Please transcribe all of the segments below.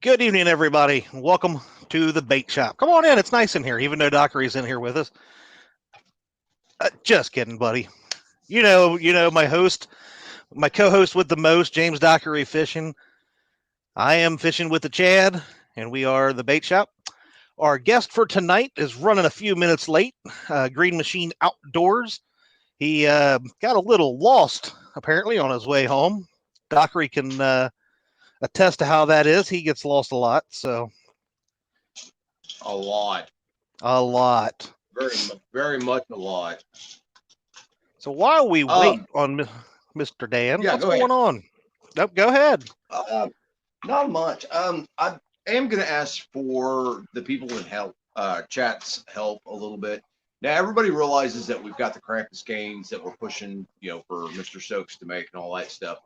Good evening, everybody. Welcome to the bait shop. Come on in. It's nice in here, even though Dockery's in here with us. Just kidding, buddy. My host, my co-host with the most, James Dockery Fishing. I am fishing with the Chad, and we are the bait shop. Our guest for tonight is running a few minutes late. Grn Mchn Outdoors. He got a little lost apparently on his way home. Dockery can attest to how that is. He gets lost a lot, so A lot. a lot. Very much a lot. So while we wait Um, on Mr. Dan, yeah, what's go ahead. going on? Nope, go ahead. Not much. I am going to ask for the people in help, chat's help a little bit. Now, everybody realizes that we've got the Krampus games that we're pushing, for Mr. Stokes to make and all that stuff.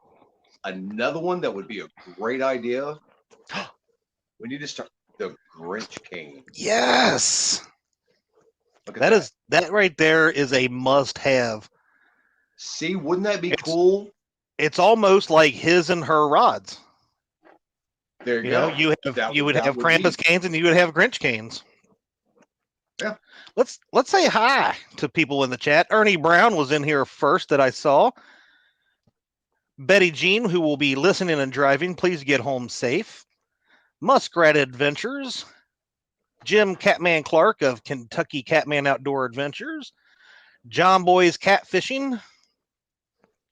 Another one that would be a great idea. We need to start the Grinch cane. Yes. Look at That that. is that right there is a must have. See, wouldn't that be It's cool? it's almost like his and her rods. There you You know, go. you would That have would be. Krampus canes and you would have Grinch canes. Yeah. Let's say hi to people in the chat. Ernie Brown was in here first that I saw. Betty Jean, who will be listening and driving, please get home safe. Muskrat Adventures. Jim Catman Clark of Kentucky Catman Outdoor Adventures. John Boy's Catfishing.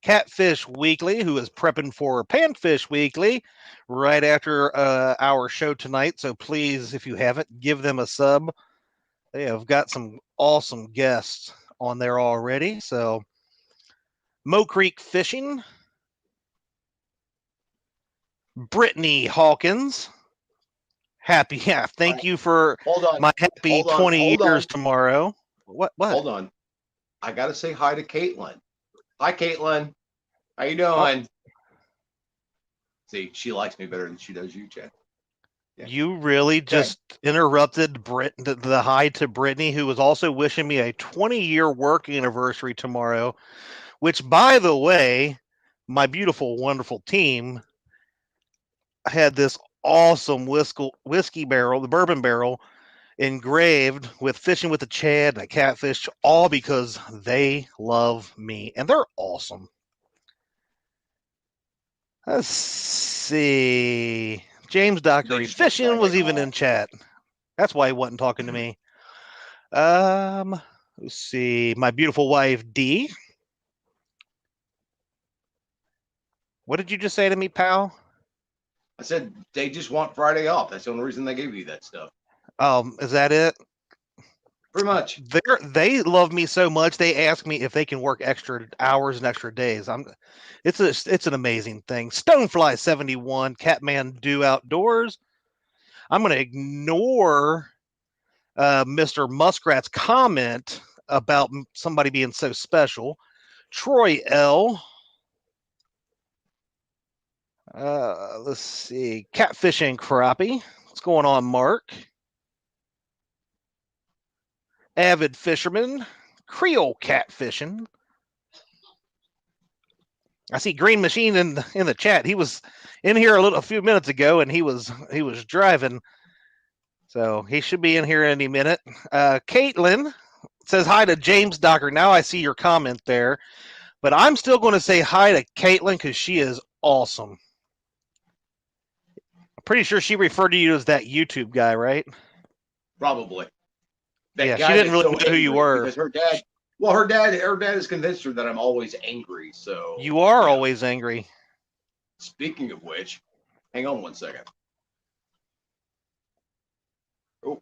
Catfish Weekly, who is prepping for Panfish Weekly right after our show tonight. So please, if you haven't, give them a sub. They have got some awesome guests on there already. So Mo Creek Fishing, Brittany Hawkins. Happy, yeah. Thank you for Hold on. my happy Hold on. 20 Hold years on. tomorrow. What? Hold on. I gotta say hi to Caitlin. Hi, Caitlin. How you Oh, doing? See, she likes me better than she does you, Chad. Yeah. you really Okay. just interrupted the hi to Brittany, who was also wishing me a 20-year work anniversary tomorrow, which, by the way, my beautiful, wonderful team had this awesome whiskey barrel, the bourbon barrel, engraved with fishing with the Chad and a catfish, all because they love me and they're awesome. Let's see. James They Dockery just want fishing was Friday even in off. chat. That's why he wasn't talking to me. Let's see. My beautiful wife D. What did you just say to me, pal? I said they just want Friday off. That's the only reason they gave you that stuff. Is that it? Pretty much. They love me so much they ask me if they can work extra hours and extra days. It's an amazing thing. Stonefly 71, Catman Do Outdoors. I'm going to ignore Mr. Muskrat's comment about somebody being so special. Troy L. Let's see. Catfish and Crappie. What's going on, Mark? Avid Fisherman. Creole Catfishing. I see Grn Mchn in the chat. He was in here a few minutes ago, and he was driving, so he should be in here any minute. Caitlin says hi to James Docker. Now I see your comment there, but I'm still going to say hi to Caitlin because she is awesome. I'm pretty sure she referred to you as that YouTube guy, right? Probably. That Yeah, she guy didn't that's really so know who you angry were. because her dad. Well, her dad has convinced her that I'm always angry. So You are always angry. Speaking of which, hang on 1 second. Oh,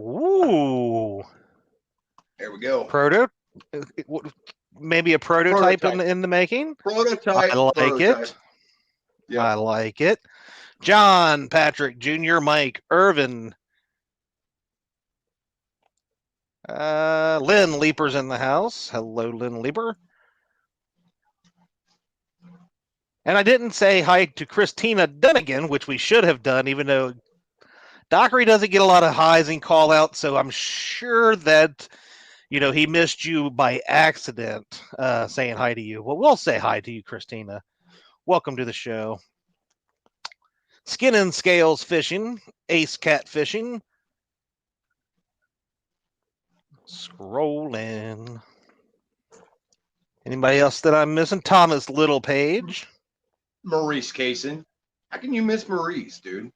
Ooh, there we go. proto. Maybe a prototype Prototype. in the making. I Prototype. like Prototype. it. Yep. I like it. John Patrick Jr., Mike Irvin, Lynn Leaper's in the house. Hello, Lynn Leaper. And I didn't say hi to Christina Dunnigan, which we should have done, even though Dockery doesn't get a lot of highs and call outs, so I'm sure that he missed you by accident saying hi to you. Well, we'll say hi to you, Christina. Welcome to the show. Skin and Scales Fishing, Ace Cat Fishing. Scrolling. Anybody else that I'm missing? Thomas Littlepage. Maurice Kaysen. How can you miss Maurice, dude?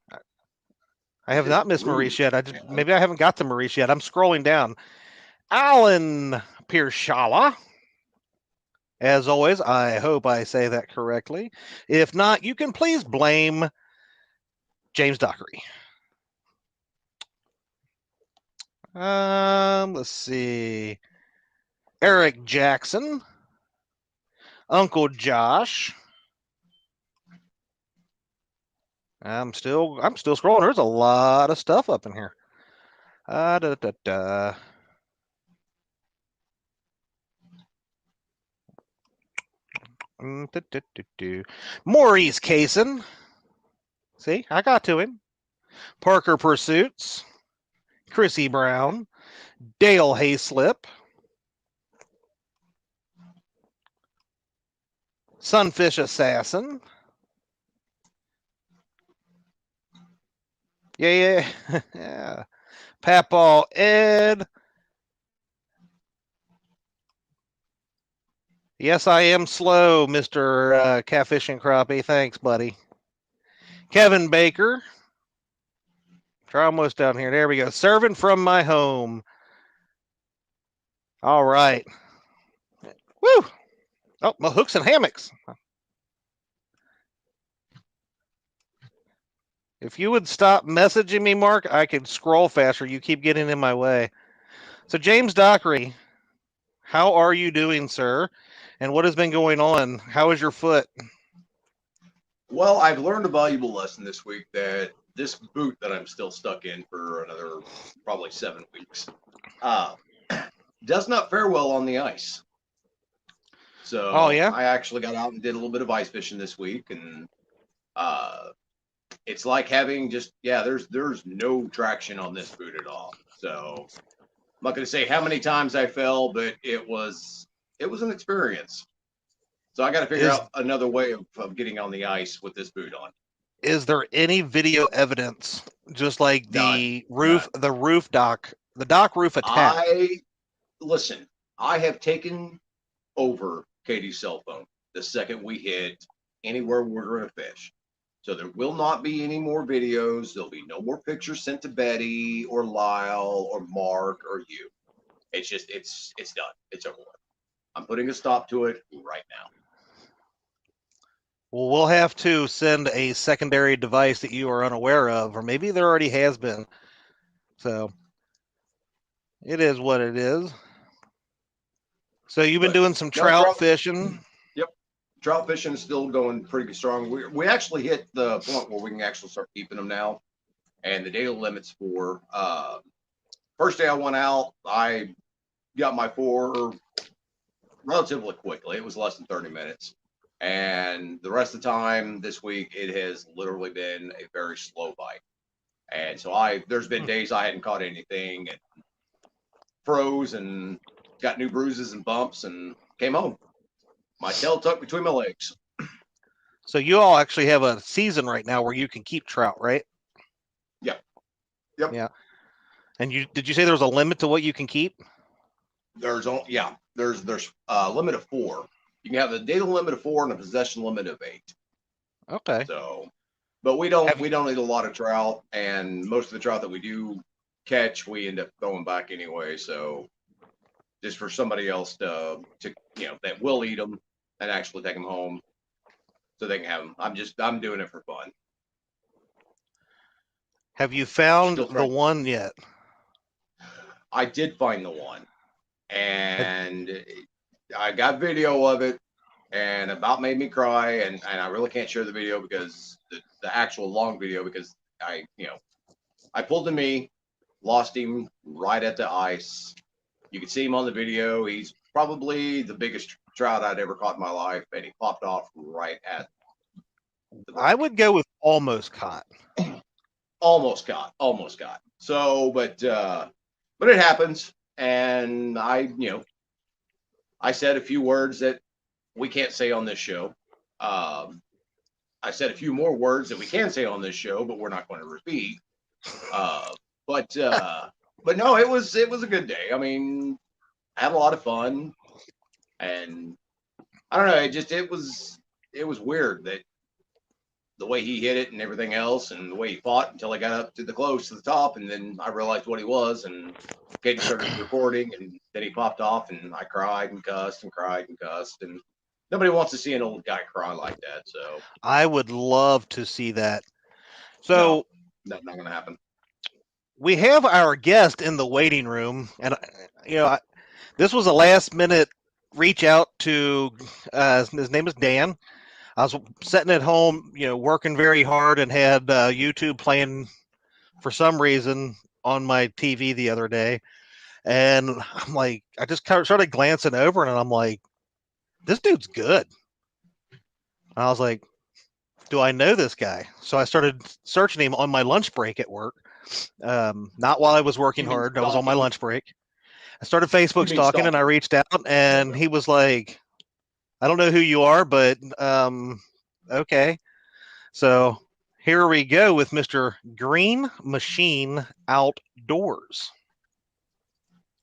I have Just not missed rude, Maurice yet. man. Maybe I haven't got to Maurice yet. I'm scrolling down. Alan Piershala. As always, I hope I say that correctly. If not, you can please blame James Dockery. Let's see. Eric Jackson. Uncle Josh. I'm still scrolling. There's a lot of stuff up in here. Da, da, da. Maurice Kaysen. See, I got to him. Parker Pursuits. Chrissy Brown. Dale Hayslip. Sunfish Assassin. Yeah. Yeah. Papal Ed. Yes, I am slow, Mr. Catfish and Crappie. Thanks, buddy. Kevin Baker. Try almost down here. There we go. Serving from my home. All right. Woo! Oh, my hooks and hammocks. If you would stop messaging me, Mark, I could scroll faster. You keep getting in my way. So, James Dockery, how are you doing, sir? And what has been going on? How is your foot? Well, I've learned a valuable lesson this week that this boot that I'm still stuck in for another probably 7 weeks does not fare well on the ice. So Oh, yeah? I actually got out and did a little bit of ice fishing this week, and it's like having there's no traction on this boot at all. So I'm not going to say how many times I fell, but it was an experience. So I got to figure out another way of getting on the ice with this boot on. Is there any video evidence, just like the None. the dock roof attack? Listen, I have taken over Katie's cell phone the second we hit anywhere we're going to fish. So there will not be any more videos. There'll be no more pictures sent to Betty or Lyle or Mark or you. It's just it's done. It's over with. I'm putting a stop to it right now. Well, we'll have to send a secondary device that you are unaware of, or maybe there already has been. So it is what it is. So you've been doing some trout fishing. Yep, trout fishing is still going pretty strong. We actually hit the point where we can actually start keeping them now, and the daily limits for first day I went out, I got my 4 relatively quickly. It was less than 30 minutes. And the rest of the time this week, it has literally been a very slow bite. And so there's been days I hadn't caught anything and froze and got new bruises and bumps and came home. My tail tucked between my legs. So you all actually have a season right now where you can keep trout, right? Yep. Yeah. And did you say there was a limit to what you can keep? There's a limit of 4. You can have a data limit of 4 and a possession limit of 8. Okay. So, but we don't eat a lot of trout, and most of the trout that we do catch, we end up throwing back anyway. So, just for somebody else to that will eat them and actually take them home, so they can have them. I'm doing it for fun. Have you found the one yet? I did find the one, and I got video of it, and about made me cry, and I really can't share the video because the actual long video, because I pulled me, lost him right at the ice. You can see him on the video. He's probably the biggest trout I'd ever caught in my life, and he popped off right at the break. I would go with almost caught. Almost got. So, but it happens, and I said a few words that we can't say on this show. I said a few more words that we can say on this show, but we're not going to repeat. Uh, but no, it was a good day. I mean, I had a lot of fun, and I don't know. It was weird that the way he hit it and everything else, and the way he fought until I got up to the close to the top, and then I realized what he was, and Katie started recording, and then he popped off, and I cried and cussed and cried and cussed, and nobody wants to see an old guy cry like that. So I would love to see that. no, So that's not going to happen. we have our guest in the waiting room, and this was a last minute reach out to. His name is Dan. I was sitting at home, working very hard, and had YouTube playing for some reason on my TV the other day, and I'm like, I just kind of started glancing over, and I'm like, this dude's good. And I was like, do I know this guy? So I started searching him on my lunch break at work. Not while I was working You mean hard. I was on my stalking? lunch break. I started Facebook You mean stalking, and I stalking? reached out, and he was like, I don't know who you are, but okay. So here we go with Mr. Grn Mchn Outdoors.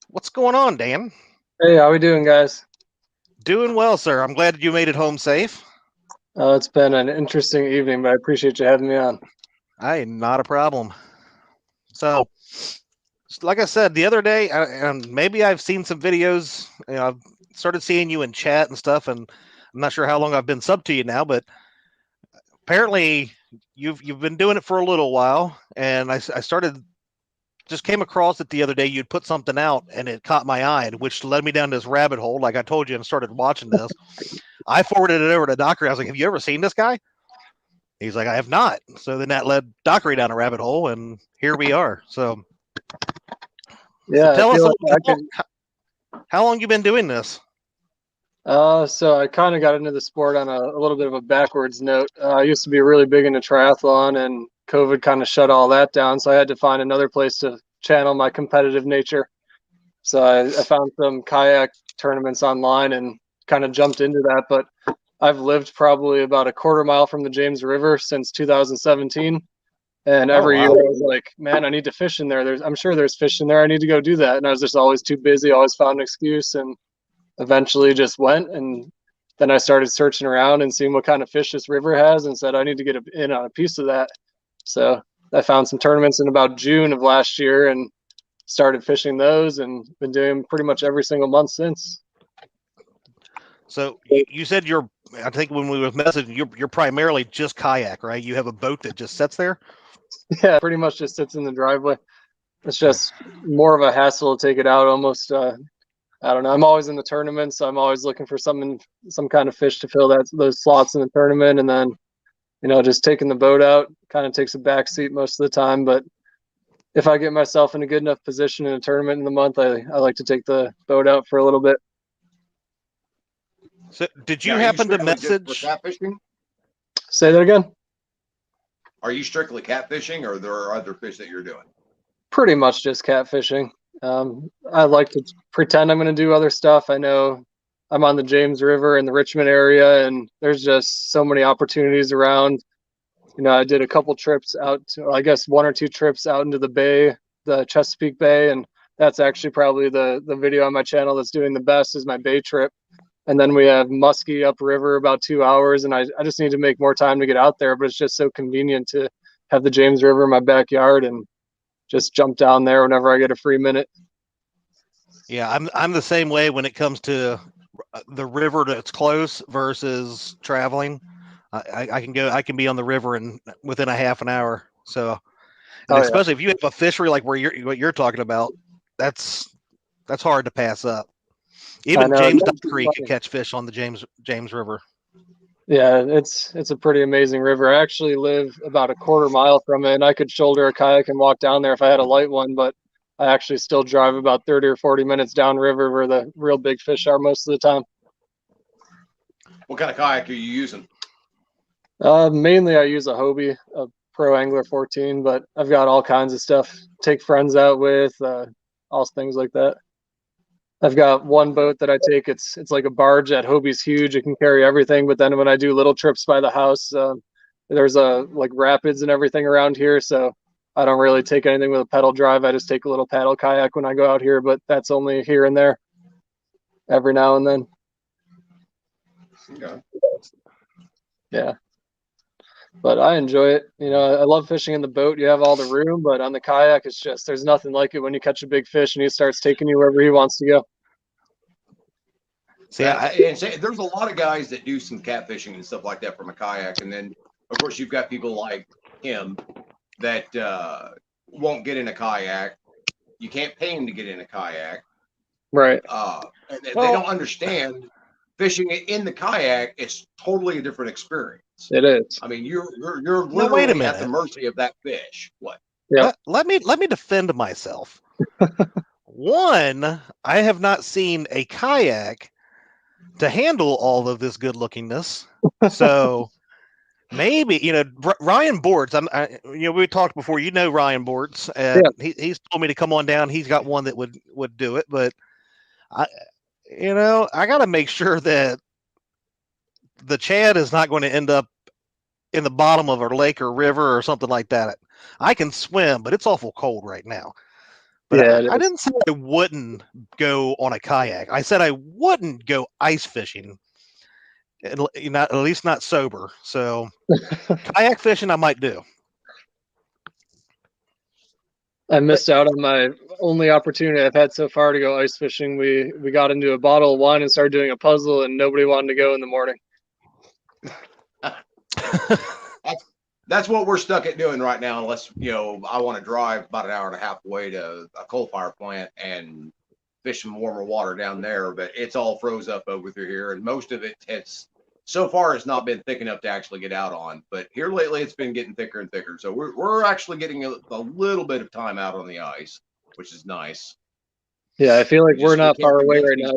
What's going on, Dan? Hey, how we doing, guys? Doing well, sir. I'm glad you made it home safe. It's been an interesting evening, but I appreciate you having me on. Not a problem. So, like I said the other day, and maybe I've seen some videos. I've started seeing you in chat and stuff, and I'm not sure how long I've been sub to you now, but apparently you've been doing it for a little while, and I started just came across it the other day. You'd put something out, and it caught my eye, which led me down this rabbit hole, like I told you, and started watching this. I forwarded it over to Dockery. I was like, "Have you ever seen this guy?" He's like, "I have not." So then that led Dockery down a rabbit hole, and here we are. So Yeah, tell I us feel a like I little, how long you been doing this? so I kind of got into the sport on a little bit of a backwards note. I used to be really big into triathlon, and COVID kind of shut all that down. So I had to find another place to channel my competitive nature. So I found some kayak tournaments online and kind of jumped into that. But I've lived probably about a quarter mile from the James River since 2017. And Oh, every year I wow. was like, man, I need to fish in there. I'm sure there's fish in there. I need to go do that. And I was just always too busy, always found an excuse, and eventually just went. And then I started searching around and seeing what kind of fish this river has and said, I need to get in on a piece of that. So I found some tournaments in about June of last year and started fishing those and been doing pretty much every single month since. So you said I think when we were messaging, you're primarily just kayak, right? You have a boat that just sits there? Yeah, pretty much just sits in the driveway. It's just more of a hassle to take it out almost. I don't know. I'm always in the tournament, so I'm always looking for some kind of fish to fill those slots in the tournament, and then just taking the boat out kind of takes a back seat most of the time. But if I get myself in a good enough position in a tournament in the month, I like to take the boat out for a little bit. So did Now, you are happen to strictly just for message? catfishing? Say that again. Are you strictly catfishing, or there are other fish that you're doing? Pretty much just catfishing. I like to pretend I'm going to do other stuff. I know I'm on the James River in the Richmond area, and there's just so many opportunities around. I did a couple trips out to, I guess, one or two trips out into the bay, the Chesapeake Bay, and that's actually probably the video on my channel that's doing the best is my bay trip. And then we have Muskie upriver about 2 hours, and I just need to make more time to get out there, but it's just so convenient to have the James River in my backyard and just jump down there whenever I get a free minute. Yeah, I'm the same way when it comes to the river that's close versus traveling. I can be on the river and within a half an hour. So, and Oh yeah, especially if you have a fishery like what you're talking about, that's hard to pass up. I Even know. James Dockery could catch fish on the James River. Yeah, it's a pretty amazing river. I actually live about a quarter mile from it, and I could shoulder a kayak and walk down there if I had a light one, but I actually still drive about 30 or 40 minutes downriver where the real big fish are most of the time. What kind of kayak are you using? Mainly I use a Hobie, a Pro Angler 14, but I've got all kinds of stuff. Take friends out with, all things like that. I've got one boat that I take. It's like a barge. That Hobie's huge. It can carry everything. But then when I do little trips by the house, there's like rapids and everything around here, so I don't really take anything with a pedal drive. I just take a little paddle kayak when I go out here, but that's only here and there, every now and then. Okay. Yeah. But I enjoy it. You know, I love fishing in the boat. You have all the room, but on the kayak, it's just there's nothing like it when you catch a big fish and he starts taking you wherever he wants to go. See, and there's a lot of guys that do some catfishing and stuff like that from a kayak, and then of course you've got people like him that won't get in a kayak. You can't pay him to get in a kayak, right? And they don't understand fishing in the kayak is totally a different experience. It is. I mean, you're literally at the mercy of that fish. What? Yeah. Let me defend myself. One, I have not seen a kayak to handle all of this good lookingness. So maybe, Ryan Boards, we talked before, Ryan Boards, and he's told me to come on down. He's got one that would do it, but I got to make sure that the Chad is not going to end up in the bottom of a lake or river or something like that. I can swim, but it's awful cold right now. But I didn't say I wouldn't go on a kayak. I said I wouldn't go ice fishing, at least not sober. So kayak fishing I might do. I missed out on my only opportunity I've had so far to go ice fishing. We got into a bottle of wine and started doing a puzzle, and nobody wanted to go in the morning. That's what we're stuck at doing right now, unless I want to drive about an hour and a half away to a coal fire plant and fish some warmer water down there. But it's all froze up over through here, and most of it's so far has not been thick enough to actually get out on. But here lately, it's been getting thicker and thicker. So we're actually getting a little bit of time out on the ice, which is nice. Yeah, I feel like we're not far away right now.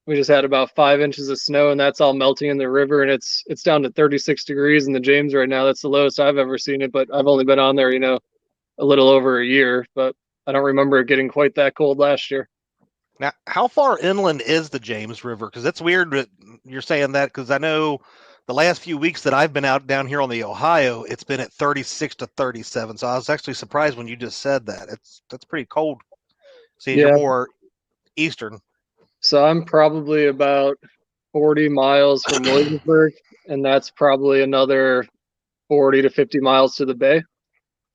We just had about 5 inches of snow, and that's all melting in the river, and it's down to 36 degrees in the James right now. That's the lowest I've ever seen it, but I've only been on there, a little over a year, but I don't remember it getting quite that cold last year. Now, how far inland is the James River? Because it's weird that you're saying that, because I know the last few weeks that I've been out down here on the Ohio, it's been at 36 to 37. So I was actually surprised when you just said that. That's pretty cold. See, you're more eastern. So I'm probably about 40 miles from Williamsburg, and that's probably another 40 to 50 miles to the bay.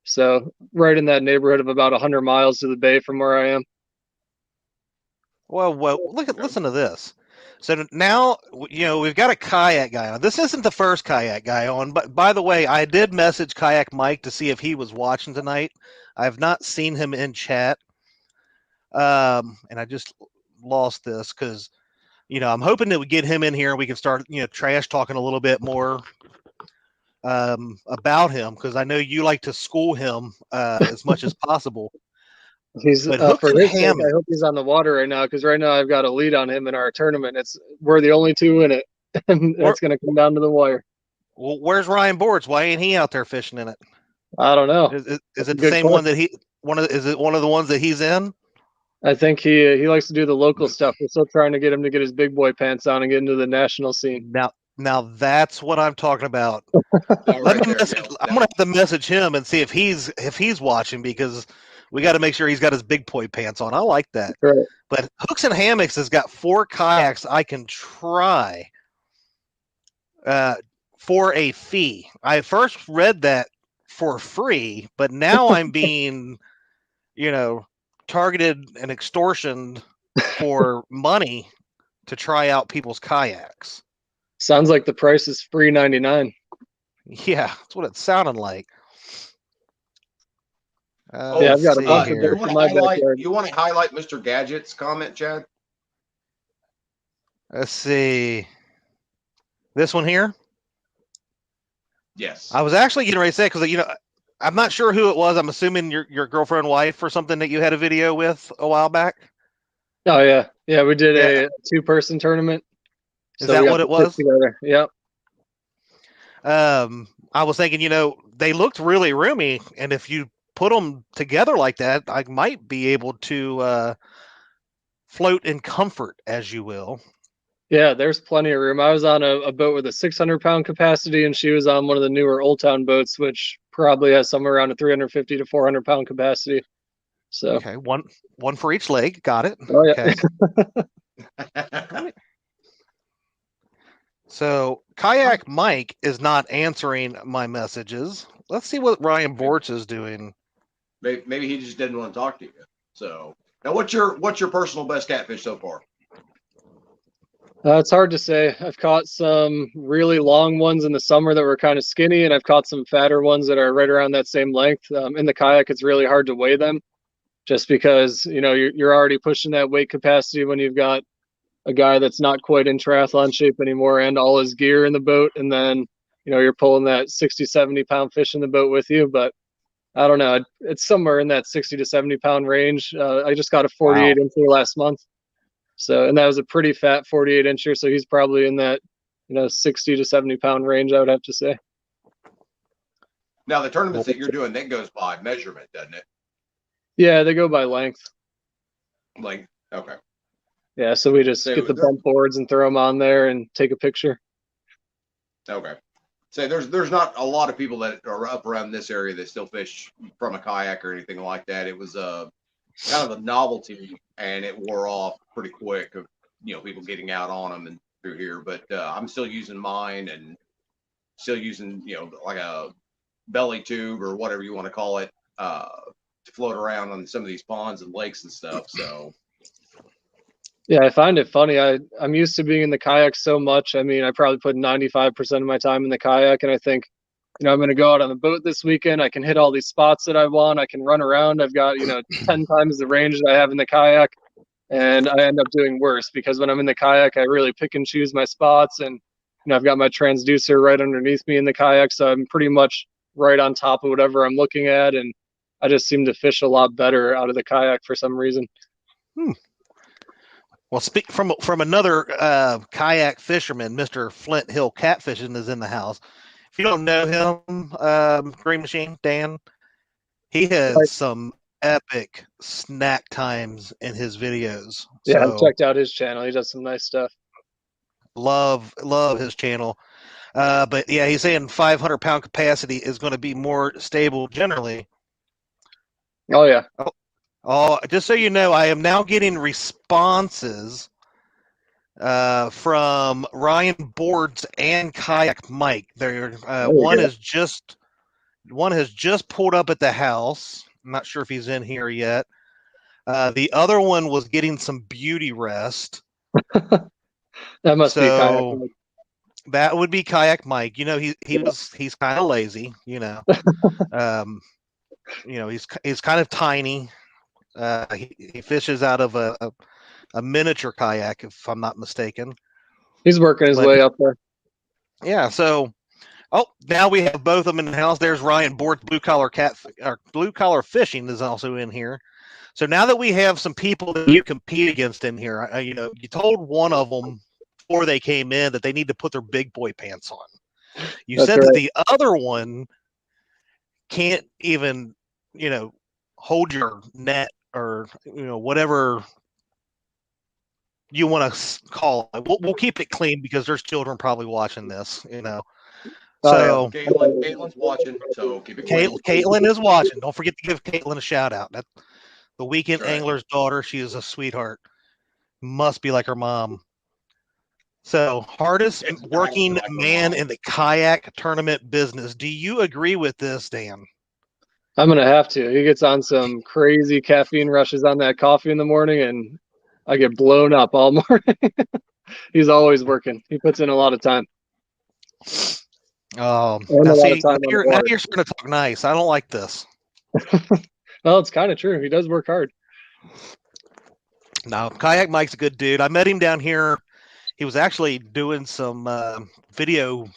So right in that neighborhood of about 100 miles to the bay from where I am. Well, listen to this. So now, we've got a kayak guy on. This isn't the first kayak guy on, but by the way, I did message Kayak Mike to see if he was watching tonight. I have not seen him in chat. And I just lost this because, I'm hoping that we get him in here and we can start, trash talking a little bit more about him, because I know you like to school him as much as possible. He's for his sake, I hope he's on the water right now, because right now I've got a lead on him in our tournament. We're the only two in it, and it's going to come down to the wire. Well, where's Ryan Boards? Why ain't he out there fishing in it? I don't know. Is it the same one that is it one of the ones that he's in? I think he likes to do the local stuff. We're still trying to get him to get his big boy pants on and get into the national scene. Now that's what I'm talking about. I'm gonna have to message him and see if he's watching, because we got to make sure he's got his big boy pants on. I like that. Right. But Hooks and Hammocks has got 4 kayaks I can try for a fee. I first read that for free, but now I'm being, targeted and extortioned for money to try out people's kayaks. Sounds like the price is free $99. Yeah, that's what it sounded like. I've got a bunch of you want to highlight Mr. Gadget's comment, Chad? Let's see. This one here? Yes. I was actually getting ready to say, because, I'm not sure who it was. I'm assuming your girlfriend, wife, or something that you had a video with a while back. Oh, yeah. Yeah, we did a 2-person tournament. Is that what it was? Yep. I was thinking, they looked really roomy, and if you put them together like that, I might be able to float in comfort, as you will. Yeah, there's plenty of room. I was on a boat with a 600-pound capacity, and she was on one of the newer Old Town boats, which probably has somewhere around a 350 to 400-pound capacity. So, Okay, one for each leg. Got it. oh yeah. Okay. So Kayak Mike is not answering my messages. Let's see what Ryan Borch is doing. Maybe he just didn't want to talk to you. So now, what's your personal best catfish so far? It's hard to say. I've caught some really long ones in the summer that were kind of skinny, and I've caught some fatter ones that are right around that same length. In the kayak, it's really hard to weigh them, just because you're already pushing that weight capacity when you've got a guy that's not quite in triathlon shape anymore and all his gear in the boat, and then you're pulling that 60, 70-pound fish in the boat with you. But I don't know. It's somewhere in that 60 to 70-pound range. I just got a 48 incher last month. So, and that was a pretty fat 48 incher. So he's probably in that, 60 to 70-pound range, I would have to say. Now, the tournaments that you're doing, that goes by measurement, doesn't it? Yeah, they go by length. Like, okay. Yeah, so we just get the bump boards and throw them on there and take a picture. Okay. So there's not a lot of people that are up around this area that still fish from a kayak or anything like that. It was kind of a novelty, and it wore off pretty quick of people getting out on them and through here. But I'm still using mine and still using like a belly tube or whatever you want to call it to float around on some of these ponds and lakes and stuff. So yeah, I find it funny. I'm used to being in the kayak so much. I mean, I probably put 95% of my time in the kayak, and I think I'm going to go out on the boat this weekend. I can hit all these spots that I want. I can run around. I've got 10 times the range that I have in the kayak, and I end up doing worse because when I'm in the kayak, I really pick and choose my spots, and I've got my transducer right underneath me in the kayak, so I'm pretty much right on top of whatever I'm looking at, and I just seem to fish a lot better out of the kayak for some reason. Well, speak from another kayak fisherman, Mr. Flint Hill Catfishing is in the house. If you don't know him, Grn Mchn, Dan, he has some epic snack times in his videos. Yeah, So I've checked out his channel. He does some nice stuff. love his channel. But yeah, he's saying 500-pound capacity is going to be more stable generally. Oh yeah. Oh, just so you know, I am now getting responses from Ryan Boards and Kayak Mike. They're one has just pulled up at the house. I'm not sure if he's in here yet. The other one was getting some beauty rest. That must be Kayak Mike. That would be Kayak Mike. He's kind of lazy. He's kind of tiny. He fishes out of a miniature kayak, if I'm not mistaken. He's working his way up there. Yeah. So, now we have both of them in the house. There's Ryan Bort's blue collar fishing is also in here. So now that we have some people that you compete against in here, you told one of them before they came in that they need to put their big boy pants on. You said that the other one can't even, hold your net or whatever you want to call it. We'll keep it clean because there's children probably watching this. So Caitlin's watching. So keep it clean. Caitlin is watching. Don't forget to give Caitlin a shout out. That's the weekend angler's daughter. She is a sweetheart. Must be like her mom. So hardest working man in the kayak tournament business. Do you agree with this, Dan? I'm going to have to. He gets on some crazy caffeine rushes on that coffee in the morning, and I get blown up all morning. He's always working. He puts in a lot of time. Now you're starting to talk nice. I don't like this. Well, it's kind of true. He does work hard. No, Kayak Mike's a good dude. I met him down here. He was actually doing some video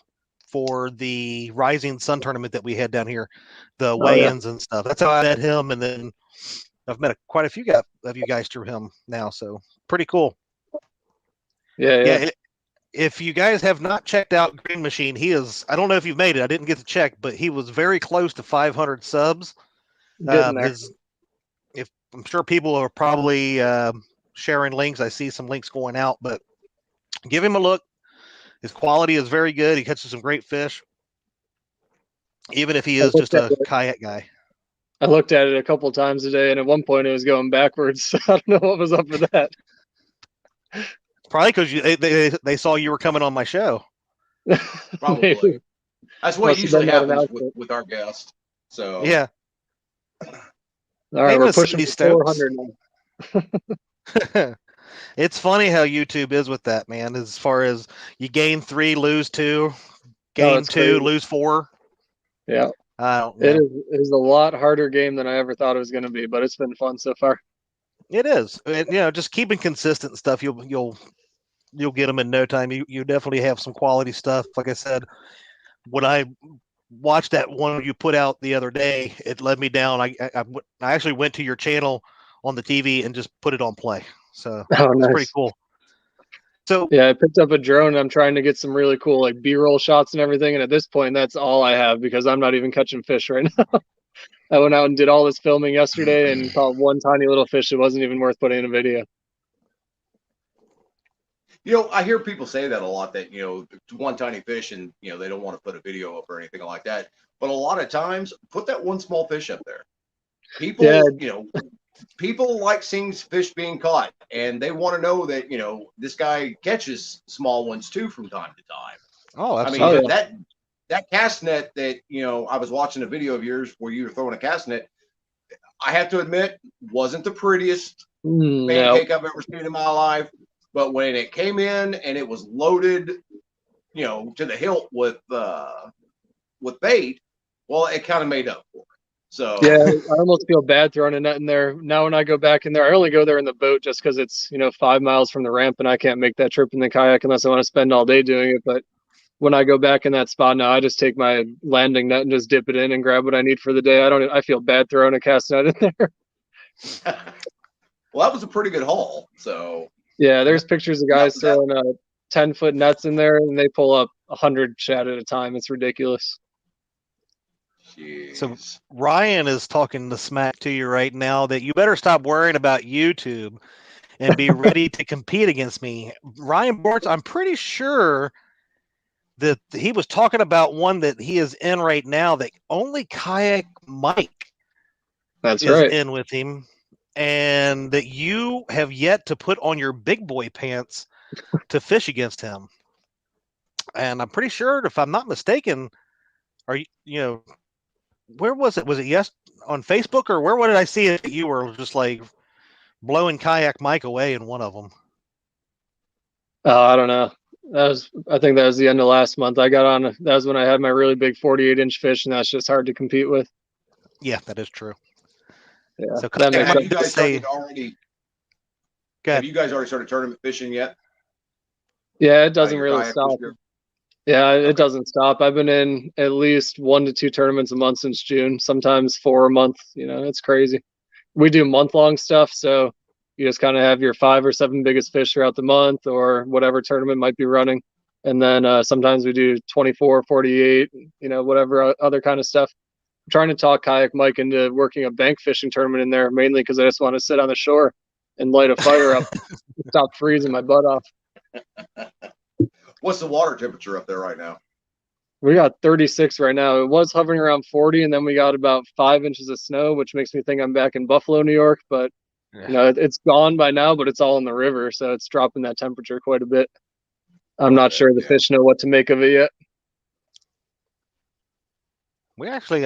for the Rising Sun tournament that we had down here, the weigh-ins and stuff. That's how I met him, and then I've met quite a few of you guys through him now, so pretty cool. Yeah. If you guys have not checked out Grn Mchn, he is, I don't know if you've made it, I didn't get to check, but he was very close to 500 subs. I'm sure people are probably sharing links. I see some links going out, but Give him a look. His quality is very good. He catches some great fish, even if he is just a kayak guy. I looked at it a couple times today, and at one point it was going backwards. I don't know what was up with that. Probably because they saw you were coming on my show. Probably. Maybe. That's what Must have usually been that happens announcement. with our guest. So Yeah. All right, Hey, we're Miss pushing Cindy for Stokes. 400 now. It's funny how YouTube is with that, man. As far as you gain 3, lose 2, gain it's 2, crazy. lose 4. Yeah. I don't It know. is a lot harder game than I ever thought it was going to be, but it's been fun so far. It is. Just keeping consistent stuff, you'll get them in no time. You definitely have some quality stuff. Like I said, when I watched that one you put out the other day, it led me down. I actually went to your channel on the TV and just put it on play. So it's pretty cool. So yeah, I picked up a drone and I'm trying to get some really cool like B-roll shots and everything. And at this point, that's all I have because I'm not even catching fish right now. I went out and did all this filming yesterday and caught one tiny little fish. It wasn't even worth putting in a video. I hear people say that a lot, that, one tiny fish and, they don't want to put a video up or anything like that. But a lot of times, put that one small fish up there. People, people like seeing fish being caught, and they want to know that, this guy catches small ones too from time to time. Oh, absolutely. I mean, that cast net that, I was watching a video of yours where you were throwing a cast net, I have to admit, wasn't the prettiest pancake I've ever seen in my life. But when it came in and it was loaded, to the hilt with bait, well, it kind of made up for it. So yeah, I almost feel bad throwing a net in there. Now when I go back in there, I only go there in the boat just because it's 5 miles from the ramp, and I can't make that trip in the kayak unless I want to spend all day doing it. But when I go back in that spot now, I just take my landing net and just dip it in and grab what I need for the day. I feel bad throwing a cast net in there. Well, that was a pretty good haul. So yeah, there's pictures of guys throwing 10-foot nets in there, and they pull up 100 shad at a time. It's ridiculous. Jeez. So Ryan is talking the smack to you right now that you better stop worrying about YouTube and be ready to compete against me. Ryan Bortz, I'm pretty sure that he was talking about one that he is in right now that only Kayak Mike is in with him, and that you have yet to put on your big boy pants to fish against him. And I'm pretty sure, if I'm not mistaken, where was it? Was it on Facebook, or where did I see it? You were just like blowing Kayak Mike away in one of them. I don't know. I think that was the end of last month. I got on. That was when I had my really big 48-inch fish, and that's just hard to compete with. Yeah, that is true. Yeah. So have you guys already started tournament fishing yet? Yeah, it doesn't really stop. Yeah, it doesn't stop. I've been in at least 1 to 2 tournaments a month since June, sometimes 4 a month. It's crazy. We do month-long stuff, so you just kind of have your 5 or 7 biggest fish throughout the month or whatever tournament might be running. And then sometimes we do 24, 48, whatever other kind of stuff. I'm trying to talk Kayak Mike into working a bank fishing tournament in there, mainly because I just want to sit on the shore and light a fire up, stop freezing my butt off. What's the water temperature up there right now? We got 36 right now. It was hovering around 40, and then we got about 5 inches of snow, which makes me think I'm back in Buffalo, New York. But it's gone by now, but it's all in the river, so it's dropping that temperature quite a bit. I'm not sure the fish know what to make of it yet. We actually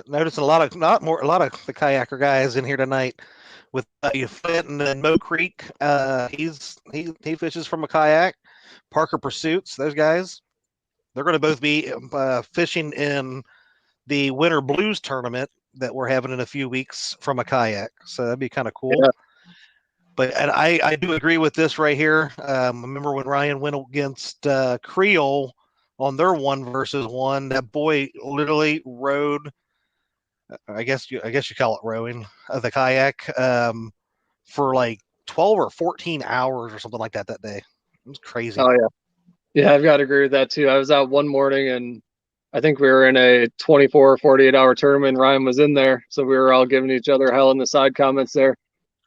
noticed a lot of the kayaker guys in here tonight with Flint and then Mo Creek. He fishes from a kayak. Parker Pursuits, those guys. They're going to both be fishing in the Winter Blues tournament that we're having in a few weeks from a kayak. So that'd be kind of cool. Yeah. But I do agree with this right here. I remember when Ryan went against Creole on their 1-versus-1. That boy literally rode. I guess you call it rowing the kayak for like 12 or 14 hours or something like that day. It was crazy. Oh yeah. Yeah, I've got to agree with that too. I was out one morning and I think we were in a 24 or 48 hour tournament. Ryan was in there. So we were all giving each other hell in the side comments there.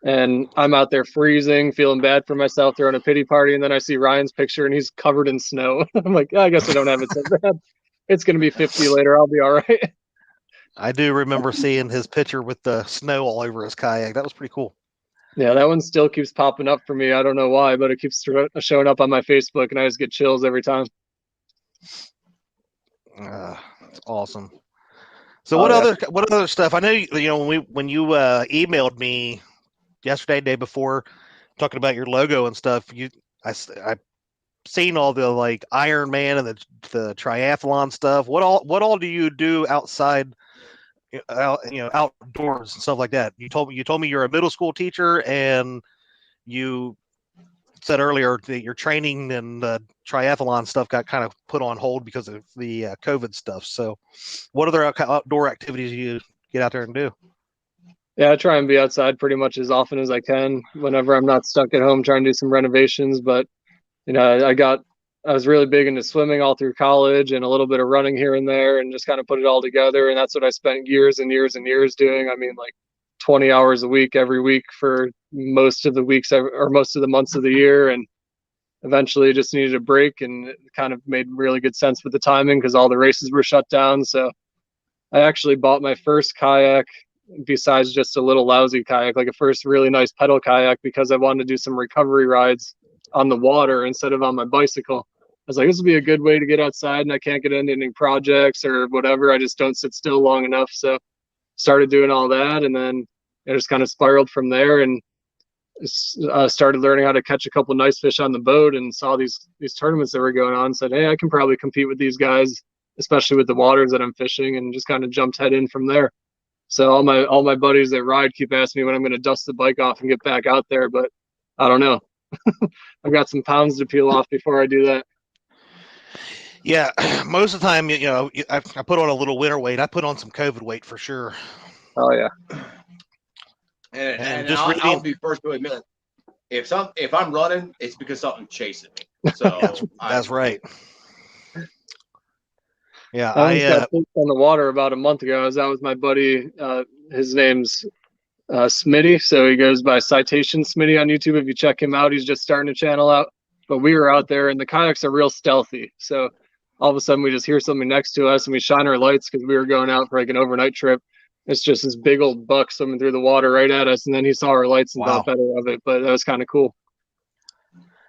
And I'm out there freezing, feeling bad for myself, throwing a pity party, and then I see Ryan's picture and he's covered in snow. I'm like, I guess I don't have it so bad. It's gonna be 50 later. I'll be all right. I do remember seeing his picture with the snow all over his kayak. That was pretty cool. Yeah, that one still keeps popping up for me. I don't know why, but it keeps showing up on my Facebook, and I just get chills every time. That's awesome. So Oh, yeah. what other stuff? I know when you emailed me yesterday, day before, talking about your logo and stuff. I seen all the like Iron Man and the triathlon stuff. What all do you do outside, outdoors and stuff like that? You told me you're a middle school teacher, and you said earlier that your training and triathlon stuff got kind of put on hold because of the COVID stuff. So, what other outdoor activities do you get out there and do? Yeah, I try and be outside pretty much as often as I can whenever I'm not stuck at home trying to do some renovations. But, I was really big into swimming all through college and a little bit of running here and there and just kind of put it all together. And that's what I spent years and years and years doing. I mean, like 20 hours a week every week for most of the weeks or most of the months of the year. And eventually just needed a break, and it kind of made really good sense with the timing because all the races were shut down. So I actually bought my first kayak besides just a little lousy kayak, like a first really nice pedal kayak, because I wanted to do some recovery rides on the water instead of on my bicycle. I was like, this would be a good way to get outside, and I can't get into any projects or whatever. I just don't sit still long enough. So started doing all that, and then it just kind of spiraled from there, and started learning how to catch a couple nice fish on the boat, and saw these tournaments that were going on. Said, hey, I can probably compete with these guys, especially with the waters that I'm fishing, and just kind of jumped head in from there. So all my buddies that ride keep asking me when I'm going to dust the bike off and get back out there, but I don't know. I've got some pounds to peel off before I do that. Yeah, most of the time, I put on a little winter weight. I put on some COVID weight for sure. Oh yeah. And just I'll be first to admit, if I'm running, it's because something's chasing me. So that's right. Yeah, I got on the water about a month ago. I was out with my buddy. His name's Smitty, so he goes by Citation Smitty on YouTube. If you check him out, he's just starting a channel out. But we were out there, and the kayaks are real stealthy. So all of a sudden, we just hear something next to us, and we shine our lights because we were going out for like an overnight trip. It's just this big old buck swimming through the water right at us, and then he saw our lights and thought better of it. But that was kind of cool.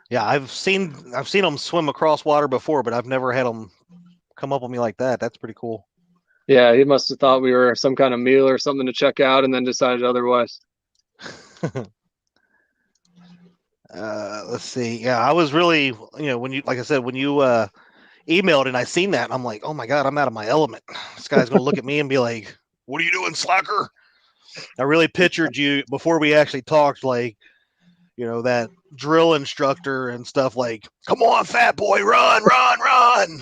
Yeah, I've seen them swim across water before, but I've never had them come up on me like that. That's pretty cool. Yeah, he must have thought we were some kind of meal or something to check out, and then decided otherwise. Let's see. Yeah, I was really, when you, like I said, when you emailed and I seen that, I'm like, oh my God, I'm out of my element. This guy's gonna look at me and be like, what are you doing, slacker? I really pictured you before we actually talked, like, that drill instructor and stuff, like, come on, fat boy, run, run, run.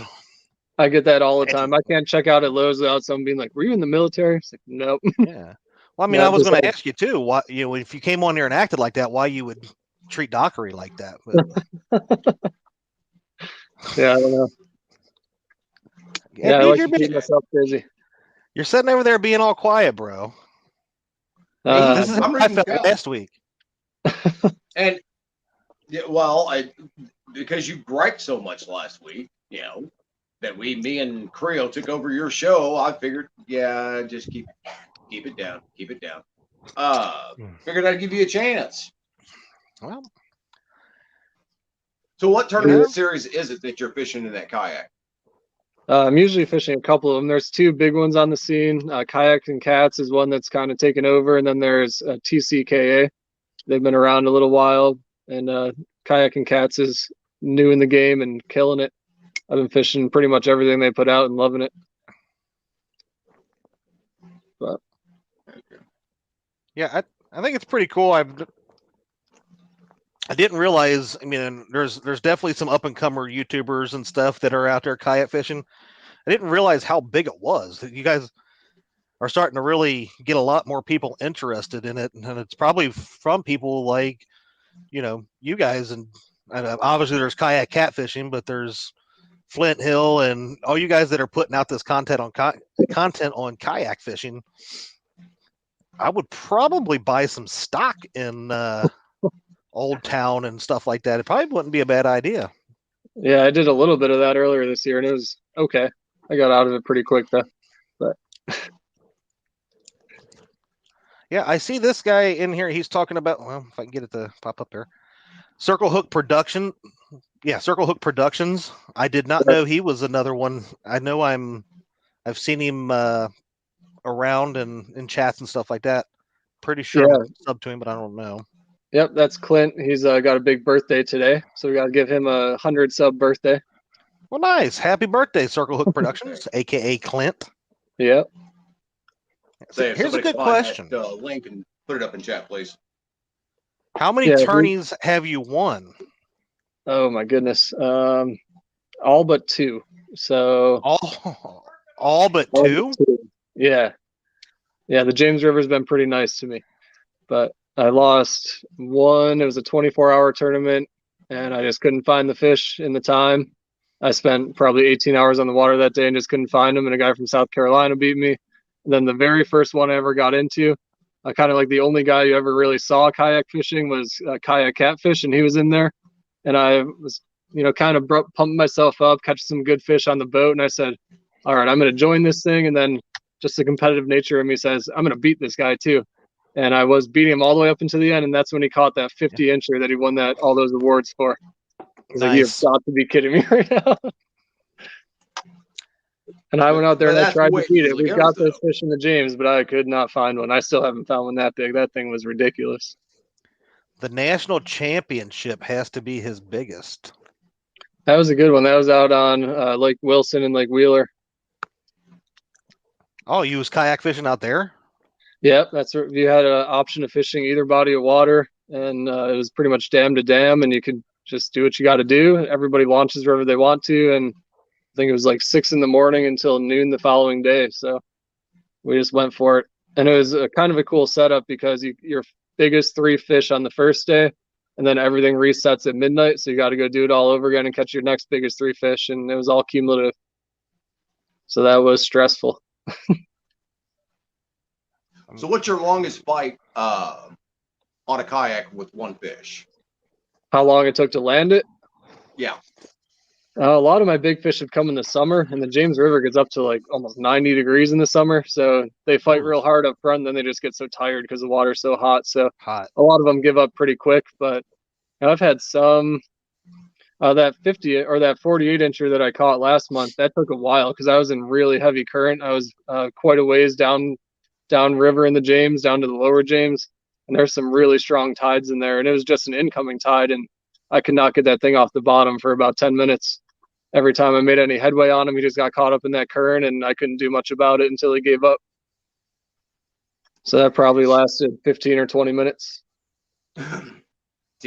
I get that all the time. I can't check out at Lowe's without someone being like, were you in the military? It's like, nope. Yeah. Well, I mean, I was going to ask you too, why, if you came on here and acted like that, why you would treat Dockery like that. But... yeah, I don't know. Yeah, I like to keep myself busy. You're sitting over there being all quiet, bro. This is how I felt last week. And yeah, well, because you griped so much last week, that me and Creo took over your show, I figured, just keep it down. Figured I'd give you a chance. Well, so what tournament series is it that you're fishing in that kayak? I'm usually fishing a couple of them. There's two big ones on the scene. Kayak and Cats is one that's kind of taken over, and then there's TCKA. They've been around a little while, and Kayak and Cats is new in the game and killing it. I've been fishing pretty much everything they put out and loving it. But yeah, I think it's pretty cool. I didn't realize. I mean, there's definitely some up and comer YouTubers and stuff that are out there kayak fishing. I didn't realize how big it was. You guys are starting to really get a lot more people interested in it, and it's probably from people like, you guys, and obviously there's kayak catfishing, but there's Flint Hill and all you guys that are putting out this content on kayak fishing. I would probably buy some stock in Old Town and stuff like that. It probably wouldn't be a bad idea. Yeah, I did a little bit of that earlier this year, and it was okay. I got out of it pretty quick though. But Yeah, I see this guy in here. He's talking about, well, if I can get it to pop up there. Circle Hook Production. Yeah, Circle Hook Productions. I did not know he was another one. I know I've seen him around and in chats and stuff like that. Pretty sure yeah, I'm sub to him, but I don't know. yep, that's Clint. He's got a big birthday today, so we got to give him a 100 sub birthday. Well, nice. Happy birthday, Circle Hook Productions, aka Clint. Yep. Say, Here's a good find question. That, link and put it up in chat, please. How many tourneys have you won? Oh my goodness. All but 2. So all but two? Yeah. Yeah, the James River's been pretty nice to me. But I lost one. It was a 24-hour tournament, and I just couldn't find the fish in the time. I spent probably 18 hours on the water that day and just couldn't find them, and a guy from South Carolina beat me. And then the very first one I ever got into, kind of like the only guy you ever really saw kayak fishing was kayak catfish, and he was in there. And I was, kind of pumping myself up, catching some good fish on the boat, and I said, all right, I'm going to join this thing. And then just the competitive nature of me says, I'm going to beat this guy too. And I was beating him all the way up until the end, and that's when he caught that 50-incher that he won all those awards for. He's like, you've got to be kidding me right now. And I went out there and I tried to beat it. We've got those fish in the James, but I could not find one. I still haven't found one that big. That thing was ridiculous. The national championship has to be his biggest. That was a good one. That was out on Lake Wilson and Lake Wheeler. Oh, you was kayak fishing out there? Yep, that's what you had an option of fishing either body of water, and it was pretty much dam to dam, and you could just do what you got to do. Everybody launches wherever they want to, and I think it was like 6 in the morning until noon the following day. So we just went for it, and it was kind of a cool setup because your biggest 3 fish on the first day, and then everything resets at midnight. So you got to go do it all over again and catch your next biggest 3 fish, and it was all cumulative. So that was stressful. So what's your longest bite on a kayak with one fish? How long it took to land it? Yeah. A lot of my big fish have come in the summer, and the James River gets up to like almost 90 degrees in the summer. So they fight real hard up front, and then they just get so tired because the water's so hot. So a lot of them give up pretty quick. But I've had some that 50 or that 48-incher that I caught last month. That took a while because I was in really heavy current. I was quite a ways down river in the James, down to the lower James, and there's some really strong tides in there, and it was just an incoming tide, and I could not get that thing off the bottom for about 10 minutes. Every time I made any headway on him, he just got caught up in that current, and I couldn't do much about it until he gave up. So that probably lasted 15 or 20 minutes. See,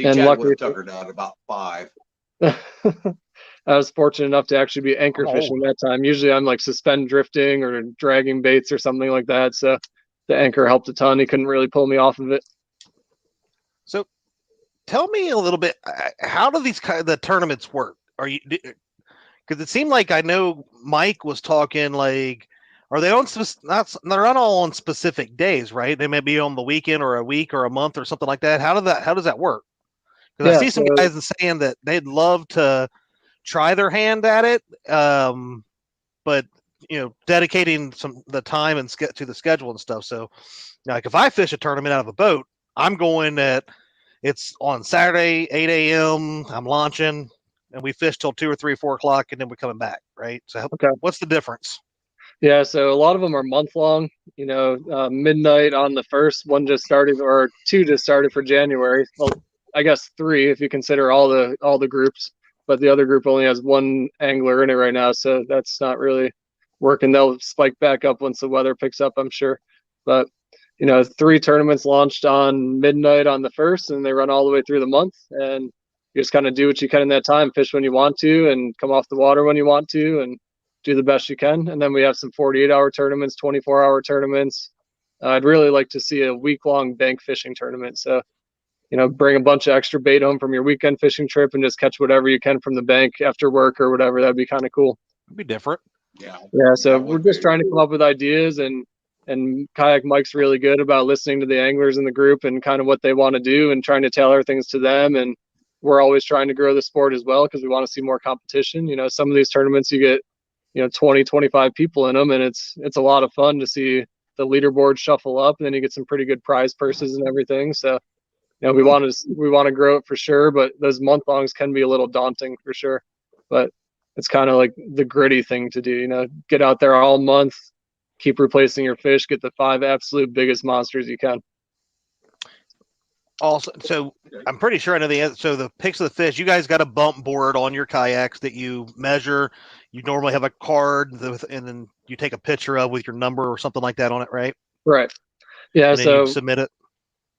and Chad would have tuckered out about 5. I was fortunate enough to actually be anchor fishing that time. Usually I'm like suspend drifting or dragging baits or something like that. So the anchor helped a ton. He couldn't really pull me off of it. So tell me a little bit, how do these kind of the tournaments work? Are you, because it seemed like I know Mike was talking like, are they on, they're not all on specific days, right? They may be on the weekend or a week or a month or something like that. How does that work? Because I see some guys saying that they'd love to try their hand at it, but dedicating the time and to the schedule and stuff. So, like if I fish a tournament out of a boat, I'm going it's on Saturday 8 a.m. I'm launching, and we fish till 2 or 3, 4 o'clock, and then we're coming back, right? So, what's the difference? Yeah, so a lot of them are month long. Midnight on the first, one just started, or 2 just started for January. Well, I guess 3 if you consider all the groups, but the other group only has 1 angler in it right now, so that's not really working. They'll spike back up once the weather picks up, I'm sure. But 3 tournaments launched on midnight on the first, and they run all the way through the month, and you just kind of do what you can in that time, fish when you want to, and come off the water when you want to, and do the best you can. And then we have some 48-hour tournaments, 24-hour tournaments. I'd really like to see a week-long bank fishing tournament. So bring a bunch of extra bait home from your weekend fishing trip and just catch whatever you can from the bank after work or whatever. That'd be kind of cool. It'd be different. Yeah. So we're just trying to come up with ideas, and And Kayak Mike's really good about listening to the anglers in the group and kind of what they want to do and trying to tailor things to them. And we're always trying to grow the sport as well because we want to see more competition. Some of these tournaments you get 20, 25 people in them, and it's a lot of fun to see the leaderboard shuffle up, and then you get some pretty good prize purses and everything. So we want to grow it for sure, but those month longs can be a little daunting for sure. But it's kind of like the gritty thing to do. Get out there all month, keep replacing your fish, get the 5 absolute biggest monsters you can. Also, so I'm pretty sure I know the answer. So the picks of the fish, you guys got a bump board on your kayaks that you measure. You normally have a card, and then you take a picture of with your number or something like that on it, right? Right. Yeah. And then you submit it.